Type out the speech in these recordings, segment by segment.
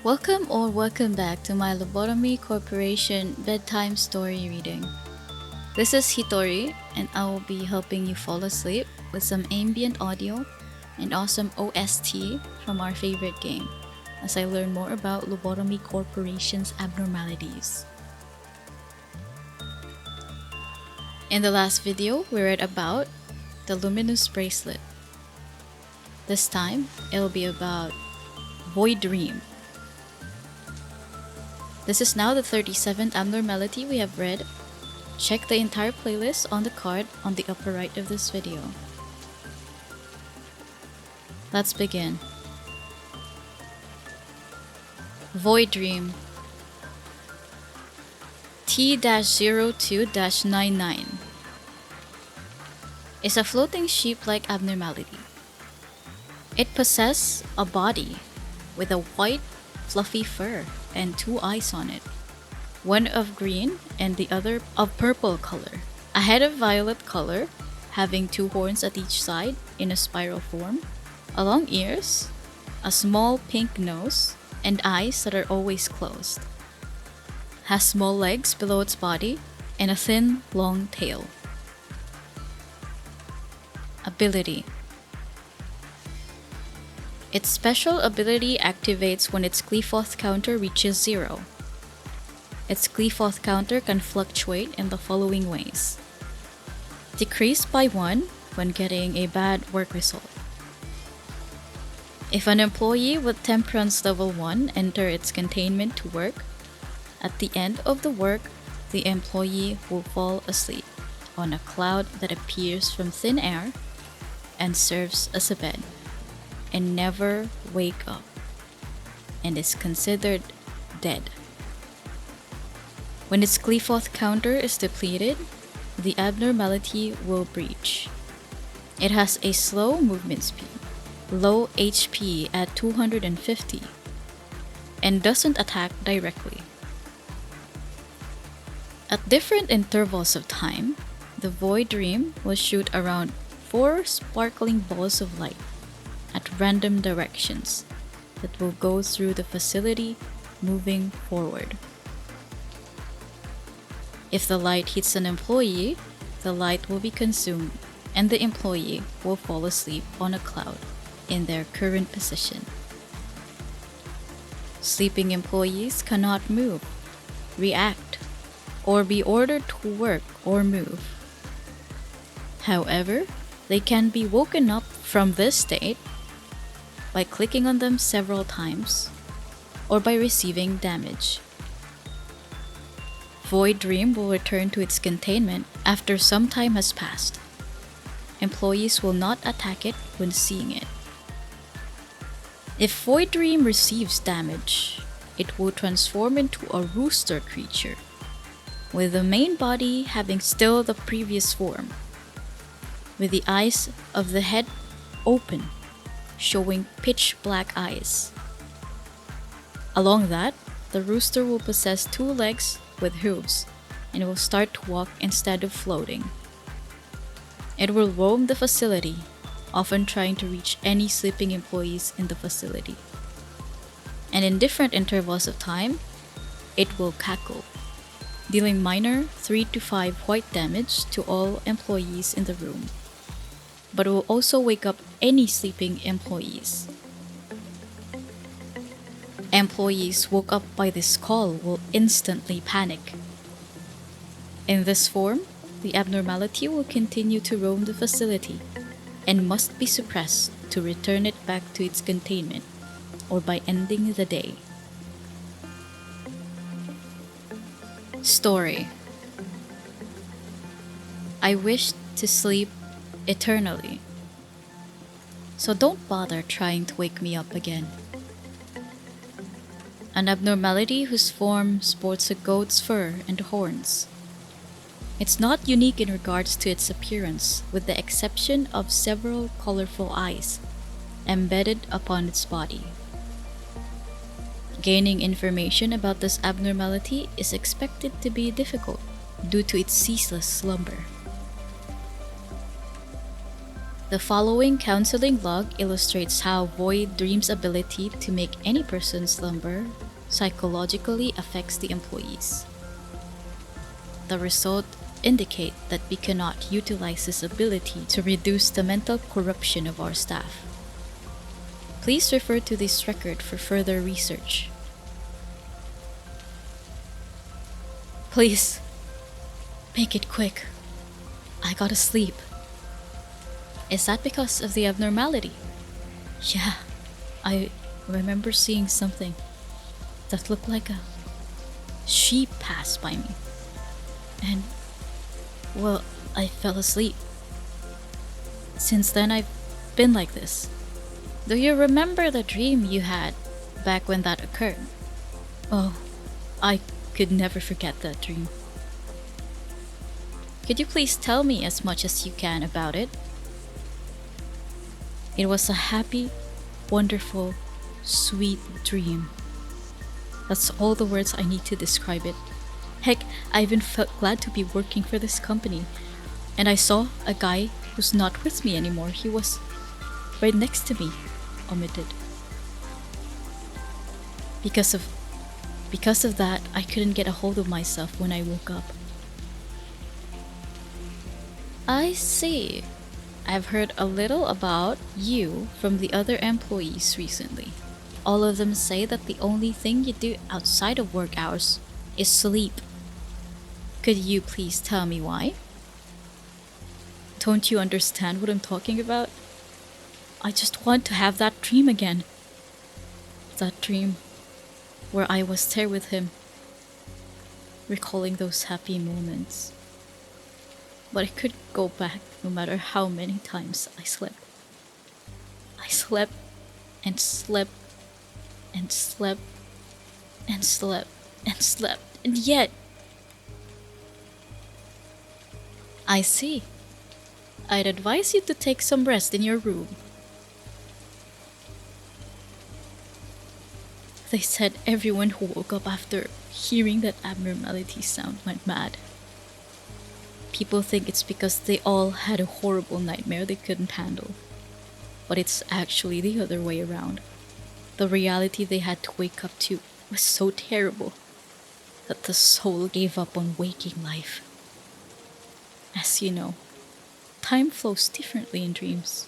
Welcome back to my Lobotomy Corporation bedtime story reading. This is Hitori, and I will be helping you fall asleep with some ambient audio and awesome OST from our favorite game as I learn more about Lobotomy Corporation's abnormalities. In the last video, we read about the luminous bracelet. This time, it'll be about Void Dream. This is now the 37th abnormality we have read. Check the entire playlist on the card on the upper right of this video. Let's begin. Void Dream T-02-99 is a floating sheep-like abnormality. It possesses a body with a white, fluffy fur and two eyes on it, one of green and the other of purple color. A head of violet color, having two horns at each side in a spiral form, long ears, a small pink nose, and eyes that are always closed. Has small legs below its body and a thin, long tail. Ability. Its special ability activates when its Qliphothr counter reaches 0. Its Qliphothr counter can fluctuate in the following ways. Decrease by 1 when getting a bad work result. If an employee with temperance level 1 enter its containment to work, at the end of the work, the employee will fall asleep on a cloud that appears from thin air and serves as a bed, and never wake up, and is considered dead. When its Qliphothr counter is depleted, the abnormality will breach. It has a slow movement speed, low HP at 250, and doesn't attack directly. At different intervals of time, the Void Dream will shoot around 4 sparkling balls of light at random directions that will go through the facility moving forward. If the light hits an employee, the light will be consumed and the employee will fall asleep on a cloud in their current position. Sleeping employees cannot move, react, or be ordered to work or move. However, they can be woken up from this state by clicking on them several times, or by receiving damage. Void Dream will return to its containment after some time has passed. Employees will not attack it when seeing it. If Void Dream receives damage, it will transform into a rooster creature, with the main body having still the previous form, with the eyes of the head open, showing pitch black eyes. Along that, the rooster will possess 2 legs with hooves and will start to walk instead of floating. It will roam the facility, often trying to reach any sleeping employees in the facility. And in different intervals of time, it will cackle, dealing minor 3 to 5 white damage to all employees in the room, but will also wake up any sleeping employees. Employees woke up by this call will instantly panic. In this form, the abnormality will continue to roam the facility and must be suppressed to return it back to its containment, or by ending the day. Story. I wished to sleep eternally, so don't bother trying to wake me up again. An abnormality whose form sports a goat's fur and horns. It's not unique in regards to its appearance, with the exception of several colorful eyes embedded upon its body. Gaining information about this abnormality is expected to be difficult due to its ceaseless slumber. The following counseling log illustrates how Void Dream's ability to make any person slumber psychologically affects the employees. The result indicate that we cannot utilize this ability to reduce the mental corruption of our staff. Please refer to this record for further research. Please, make it quick. I gotta sleep. Is that because of the abnormality? Yeah, I remember seeing something that looked like a sheep pass by me. And, well, I fell asleep. Since then, I've been like this. Do you remember the dream you had back when that occurred? Oh, I could never forget that dream. Could you please tell me as much as you can about it? It was a happy, wonderful, sweet dream. That's all the words I need to describe it. Heck, I even felt glad to be working for this company. And I saw a guy who's not with me anymore. He was right next to me, omitted. Because of that, I couldn't get a hold of myself when I woke up. I see. I've heard a little about you from the other employees recently. All of them say that the only thing you do outside of work hours is sleep. Could you please tell me why? Don't you understand what I'm talking about? I just want to have that dream again. That dream where I was there with him, recalling those happy moments. But I couldn't go back no matter how many times I slept. I slept and slept and slept and slept and slept, and yet... I see. I'd advise you to take some rest in your room. They said everyone who woke up after hearing that abnormality sound went mad. People think it's because they all had a horrible nightmare they couldn't handle. But it's actually the other way around. The reality they had to wake up to was so terrible that the soul gave up on waking life. As you know, time flows differently in dreams.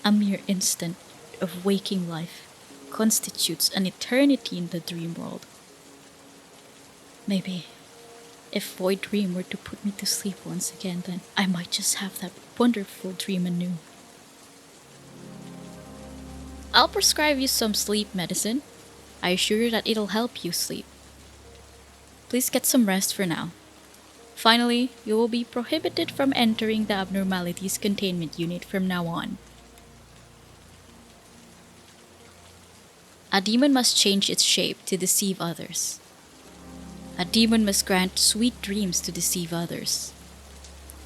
A mere instant of waking life constitutes an eternity in the dream world. Maybe if Void Dream were to put me to sleep once again, then I might just have that wonderful dream anew. I'll prescribe you some sleep medicine. I assure you that it'll help you sleep. Please get some rest for now. Finally, you will be prohibited from entering the Abnormalities containment unit from now on. A demon must change its shape to deceive others. A demon must grant sweet dreams to deceive others.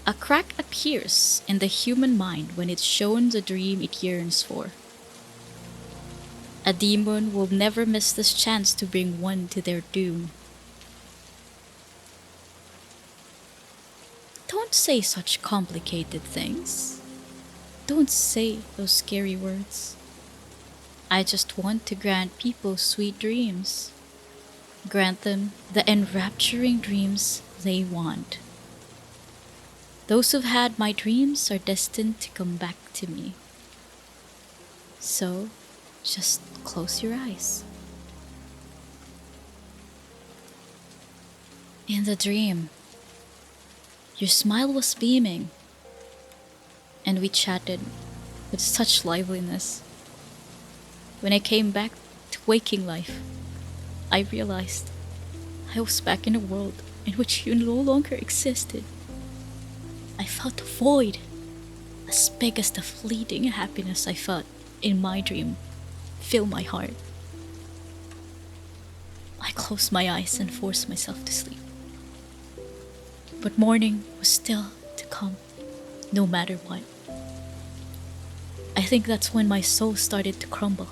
A crack appears in the human mind when it's shown the dream it yearns for. A demon will never miss this chance to bring one to their doom. Don't say such complicated things. Don't say those scary words. I just want to grant people sweet dreams. Grant them the enrapturing dreams they want. Those who've had my dreams are destined to come back to me. So, just close your eyes. In the dream, your smile was beaming, and we chatted with such liveliness. When I came back to waking life, I realized I was back in a world in which you no longer existed. I felt a void, as big as the fleeting happiness I felt in my dream, fill my heart. I closed my eyes and forced myself to sleep. But morning was still to come, no matter what. I think that's when my soul started to crumble.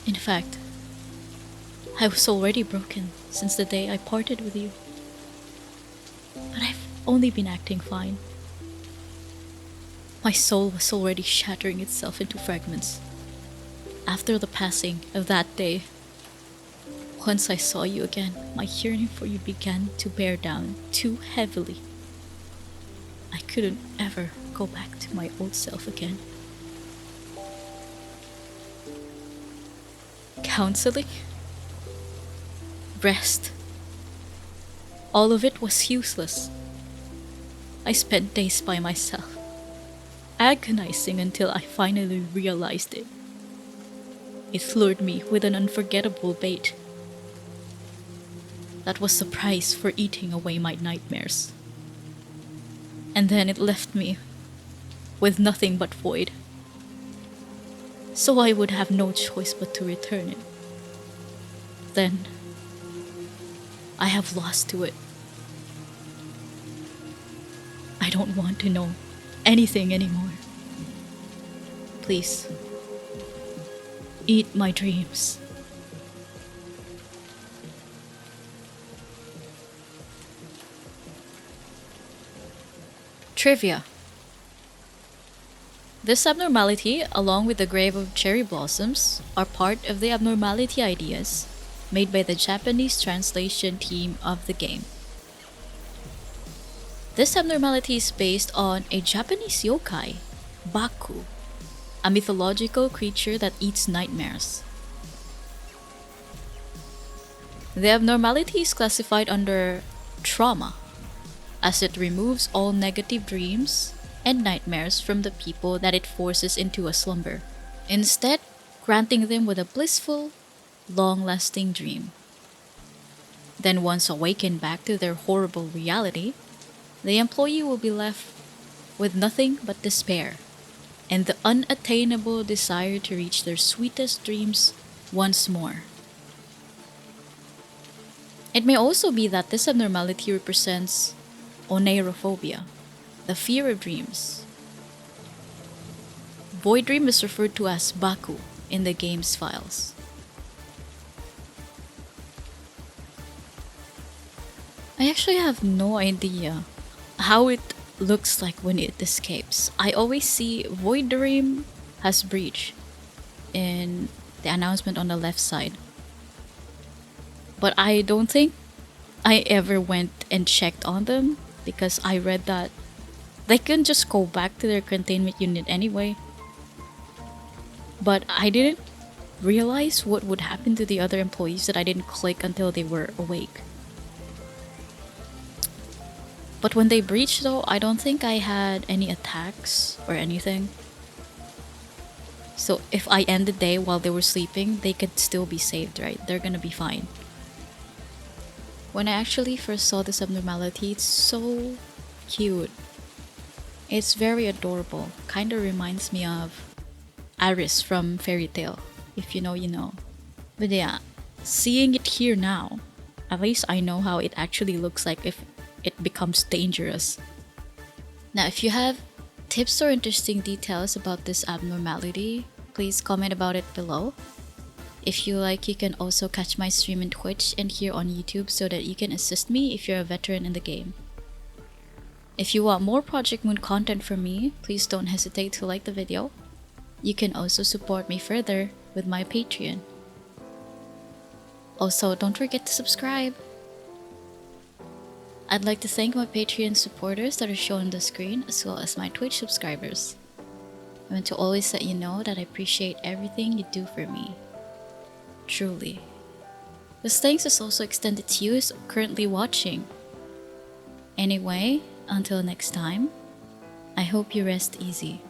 In fact, I was already broken since the day I parted with you. But I've only been acting fine. My soul was already shattering itself into fragments. After the passing of that day, once I saw you again, my yearning for you began to bear down too heavily. I couldn't ever go back to my old self again. Counseling? Rest? All of it was useless. I spent days by myself, agonizing until I finally realized it. It lured me with an unforgettable bait. That was the price for eating away my nightmares. And then it left me with nothing but void. So I would have no choice but to return it. Then I have lost to it. I don't want to know anything anymore. Please, eat my dreams. Trivia. This abnormality, along with the Grave of Cherry Blossoms, are part of the abnormality ideas made by the Japanese translation team of the game. This abnormality is based on a Japanese yokai, Baku, a mythological creature that eats nightmares. The abnormality is classified under trauma, as it removes all negative dreams and nightmares from the people that it forces into a slumber, instead granting them with a blissful, long-lasting dream. Then once awakened back to their horrible reality, the employee will be left with nothing but despair and the unattainable desire to reach their sweetest dreams once more. It may also be that this abnormality represents oneirophobia, the fear of dreams. Void Dream is referred to as Baku in the game's files. I actually have no idea how it looks like when it escapes. I always see Void Dream has breached in the announcement on the left side. But I don't think I ever went and checked on them because I read that they can just go back to their containment unit anyway. But I didn't realize what would happen to the other employees that I didn't click until they were awake. But when they breached though, I don't think I had any attacks or anything. So if I end the day while they were sleeping, they could still be saved, right? They're gonna be fine. When I actually first saw this abnormality, it's so cute. It's very adorable. Kinda reminds me of Aris from Fairy Tail. If you know, you know. But yeah, seeing it here now, at least I know how it actually looks like if it becomes dangerous. Now, if you have tips or interesting details about this abnormality, please comment about it below. If you like, you can also catch my stream in Twitch and here on YouTube so that you can assist me if you're a veteran in the game. If you want more Project Moon content from me, please don't hesitate to like the video. You can also support me further with my Patreon. Also, don't forget to subscribe. I'd like to thank my Patreon supporters that are shown on the screen, as well as my Twitch subscribers. I want to always let you know that I appreciate everything you do for me. Truly. This thanks is also extended to you who's currently watching. Anyway, until next time, I hope you rest easy.